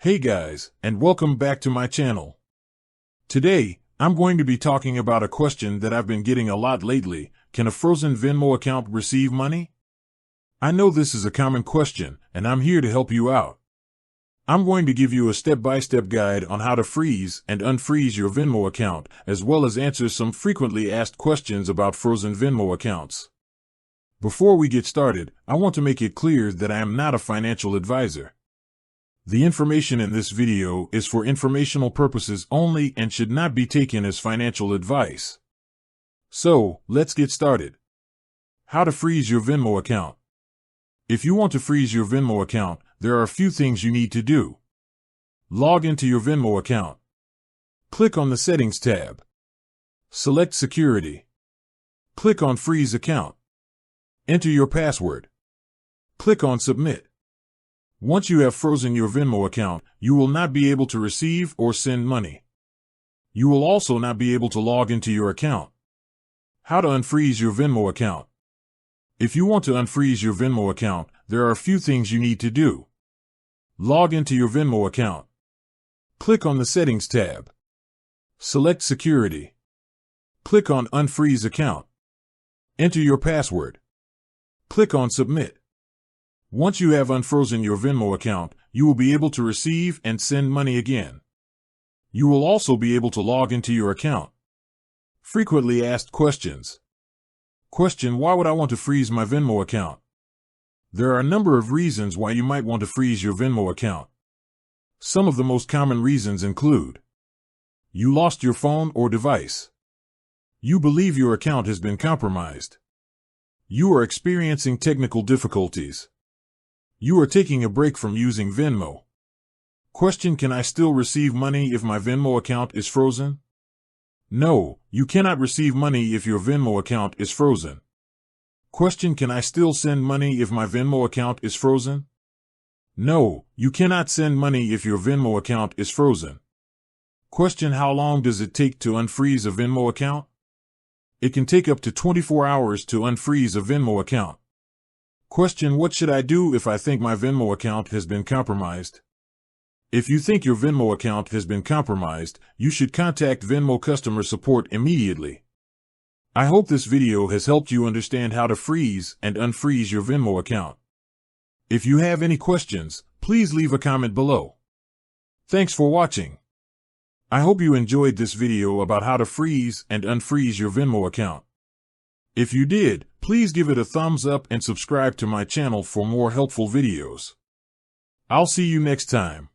Hey guys, and welcome back to my channel. Today, I'm going to be talking about a question that I've been getting a lot lately. Can a frozen Venmo account receive money? I know this is a common question, and I'm here to help you out. I'm going to give you a step-by-step guide on how to freeze and unfreeze your Venmo account, as well as answer some frequently asked questions about frozen Venmo accounts. Before we get started, I want to make it clear that I am not a financial advisor. The information in this video is for informational purposes only and should not be taken as financial advice. So, let's get started. How to freeze your Venmo account. If you want to freeze your Venmo account, there are a few things you need to do. Log into your Venmo account. Click on the Settings tab. Select Security. Click on Freeze Account. Enter your password. Click on Submit. Once you have frozen your Venmo account, you will not be able to receive or send money. You will also not be able to log into your account. How to unfreeze your Venmo account. If you want to unfreeze your Venmo account, there are a few things you need to do. Log into your Venmo account. Click on the Settings tab. Select Security. Click on Unfreeze Account. Enter your password. Click on Submit. Once you have unfrozen your Venmo account, you will be able to receive and send money again. You will also be able to log into your account. Frequently asked questions. Question: why would I want to freeze my Venmo account? There are a number of reasons why you might want to freeze your Venmo account. Some of the most common reasons include: you lost your phone or device. You believe your account has been compromised. You are experiencing technical difficulties. You are taking a break from using Venmo. Question: can I still receive money if my Venmo account is frozen? No, you cannot receive money if your Venmo account is frozen. Question: can I still send money if my Venmo account is frozen? No, you cannot send money if your Venmo account is frozen. Question: how long does it take to unfreeze a Venmo account? It can take up to 24 hours to unfreeze a Venmo account. Question: what should I do if I think my Venmo account has been compromised? If you think your Venmo account has been compromised, you should contact Venmo customer support immediately. I hope this video has helped you understand how to freeze and unfreeze your Venmo account. If you have any questions, please leave a comment below. Thanks for watching. I hope you enjoyed this video about how to freeze and unfreeze your Venmo account. If you did, please give it a thumbs up and subscribe to my channel for more helpful videos. I'll see you next time.